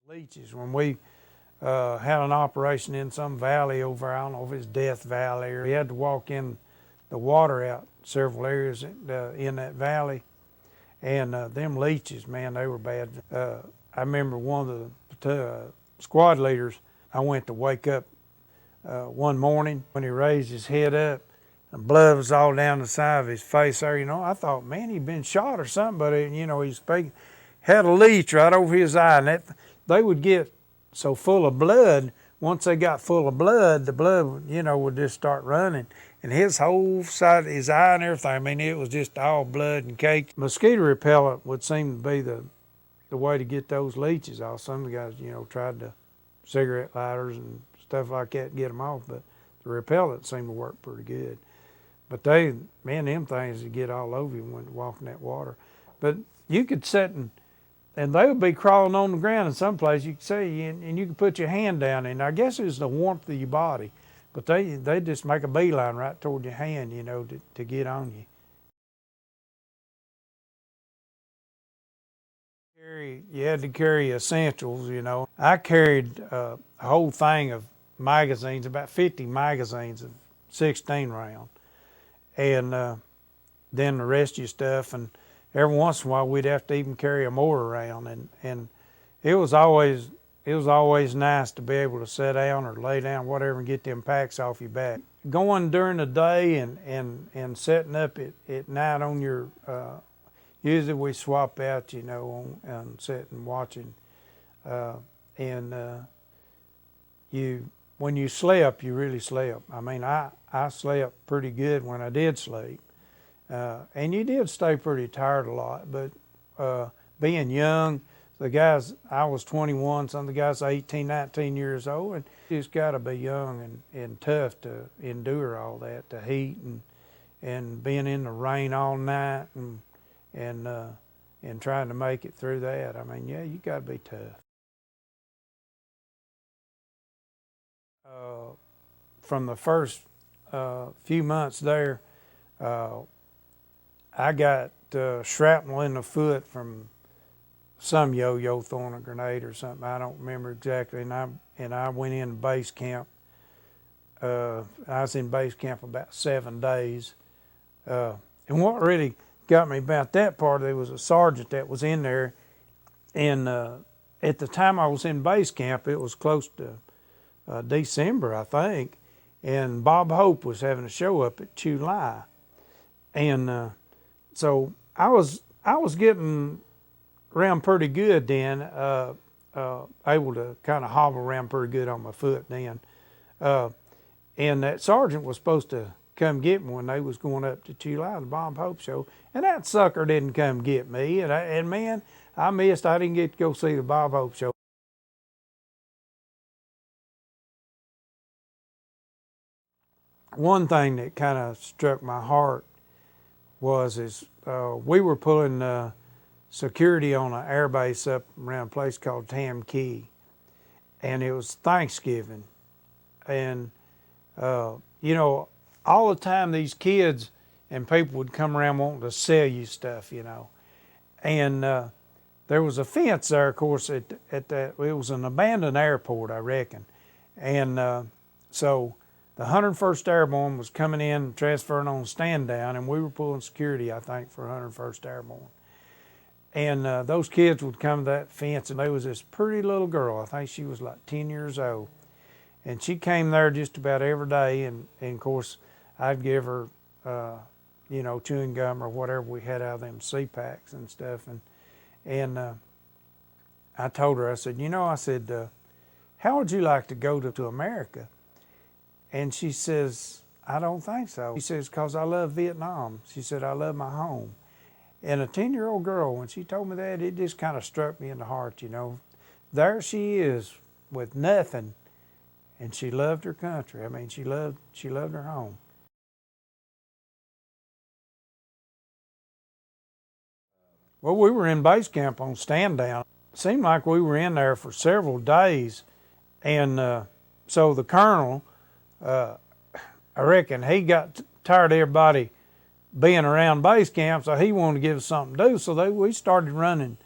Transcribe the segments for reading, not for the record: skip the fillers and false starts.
Leeches, when we had an operation in some valley over, I don't know if it's Death Valley, or we had to walk in the water out several areas in that valley. And them leeches, man, they were bad. I remember one of the squad leaders, I went to wake up one morning when he raised his head up, and blood was all down the side of his face there. You know, I thought, man, he'd been shot or something, but you know, he's had a leech right over his eye, and they would get so full of blood. Once they got full of blood, the blood, you know, would just start running. And his whole side, his eye and everything, I mean, it was just all blood and cake. Mosquito repellent would seem to be the way to get those leeches off. Some of the guys, you know, tried the cigarette lighters and stuff like that to get them off, but the repellent seemed to work pretty good. But them things would get all over you when walking that water. But you could sit and they would be crawling on the ground in some place, you could see, and you could put your hand down, and I guess it's the warmth of your body. But they just make a beeline right toward your hand, you know, to get on you. You had to carry essentials, you know. I carried a whole thing of magazines, about 50 magazines of 16 round. And then the rest of your stuff, and every once in a while we'd have to even carry a mortar around, and it was always nice to be able to sit down or lay down, whatever, and get them packs off your back. Going during the day and setting up at night on your, usually we swap out, you know, on sitting watching, when you slept, you really slept. I mean, I slept pretty good when I did sleep. And you did stay pretty tired a lot, but being young, the guys, I was 21, some of the guys 18, 19 years old, and you just got to be young and tough to endure all that, the heat and being in the rain all night and trying to make it through that. I mean, yeah, you got to be tough. From the first few months there, I got shrapnel in the foot from some yo-yo throwing a grenade or something. I don't remember exactly. And I went in base camp. I was in base camp about 7 days. And what really got me about that part, there was a sergeant that was in there. And at the time I was in base camp, it was close to December, I think. And Bob Hope was having a show up at July. And so I was getting around pretty good then, able to kind of hobble around pretty good on my foot then. And that sergeant was supposed to come get me when they was going up to July, the Bob Hope show, and that sucker didn't come get me. And man, I didn't get to go see the Bob Hope show. One thing that kind of struck my heart was we were pulling security on an air base up around a place called Tam Key, and it was Thanksgiving, and you know, all the time these kids and people would come around wanting to sell you stuff, you know, and there was a fence there, of course, at that. It was an abandoned airport, I reckon, and so the 101st Airborne was coming in, transferring on stand down, and we were pulling security, I think, for 101st Airborne. And those kids would come to that fence, and there was this pretty little girl. I think she was like 10 years old. And she came there just about every day, and of course, I'd give her, you know, chewing gum or whatever we had out of them C-packs and stuff. And I told her, I said, you know, how would you like to go to America? And she says, I don't think so. She says, because I love Vietnam. She said, I love my home. And a 10-year-old girl, when she told me that, it just kind of struck me in the heart, you know. There she is with nothing, and she loved her country. I mean, she loved her home. Well, we were in base camp on stand down. It seemed like we were in there for several days, and so the colonel, I reckon he got tired of everybody being around base camp, so he wanted to give us something to do. So we started running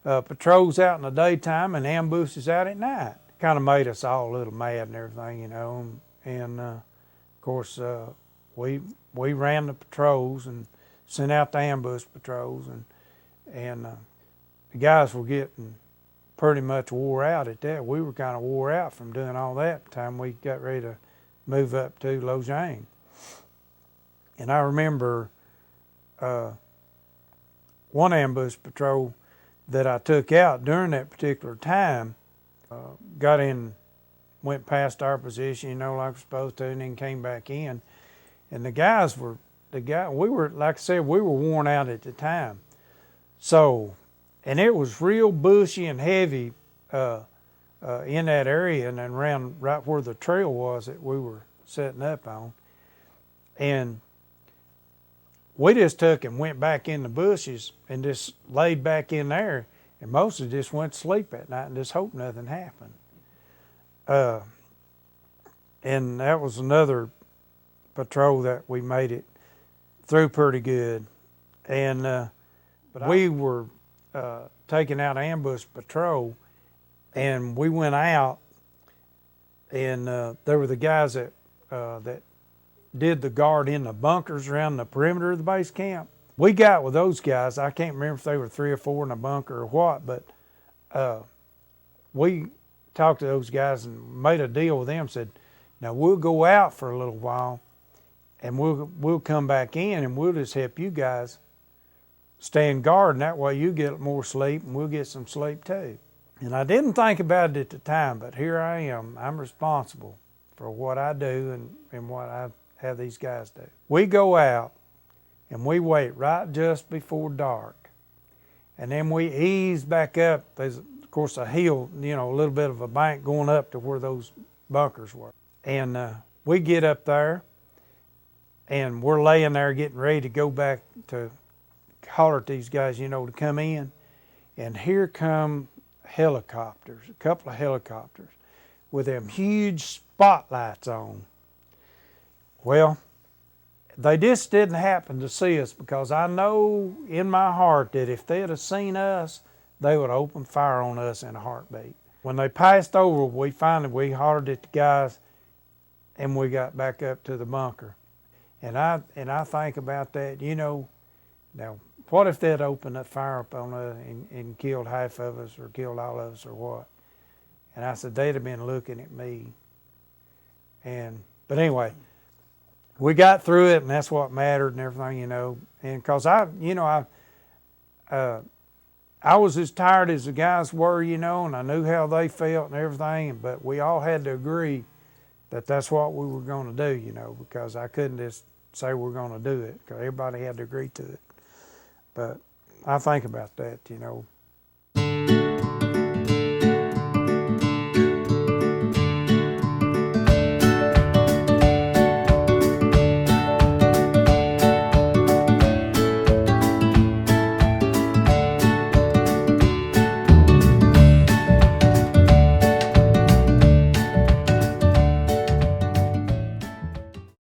patrols out in the daytime and ambushes out at night. Kind of made us all a little mad and everything, you know. And of course, we ran the patrols and sent out the ambush patrols, and the guys were getting pretty much wore out at that. We were kind of wore out from doing all that by the time we got ready to move up to Lojang. And I remember one ambush patrol that I took out during that particular time, got in, went past our position, you know, like we're supposed to, and then came back in. And we were, like I said, we were worn out at the time. So, and it was real bushy and heavy in that area and then around right where the trail was that we were setting up on. And we just took and went back in the bushes and just laid back in there, and mostly just went to sleep at night and just hoped nothing happened. And that was another patrol that we made it through pretty good. And but we were taking out ambush patrol, and we went out, and there were the guys that did the guard in the bunkers around the perimeter of the base camp. We got with those guys. I can't remember if they were 3 or 4 in a bunker or what, but we talked to those guys and made a deal with them, said, now we'll go out for a little while and we'll come back in and we'll just help you guys stand guard, and that way you get more sleep and we'll get some sleep too. And I didn't think about it at the time, but here I am. I'm responsible for what I do and what I have these guys do. We go out and we wait right just before dark, and then we ease back up. There's of course a hill, you know, a little bit of a bank going up to where those bunkers were. And we get up there and we're laying there getting ready to go back to holler at these guys, you know, to come in. And here come helicopters, a couple of helicopters with them huge spotlights on. Well, they just didn't happen to see us, because I know in my heart that if they'd have seen us, they would have opened fire on us in a heartbeat. When they passed over, we hollered at the guys and we got back up to the bunker. And I think about that, you know, now what if they'd opened that fire up on us and killed half of us or killed all of us or what? And I said, they'd have been looking at me. But anyway, we got through it, and that's what mattered and everything, you know. And because I was as tired as the guys were, you know, and I knew how they felt and everything, but we all had to agree that that's what we were going to do, you know, because I couldn't just say we're going to do it, because everybody had to agree to it. But I think about that, you know.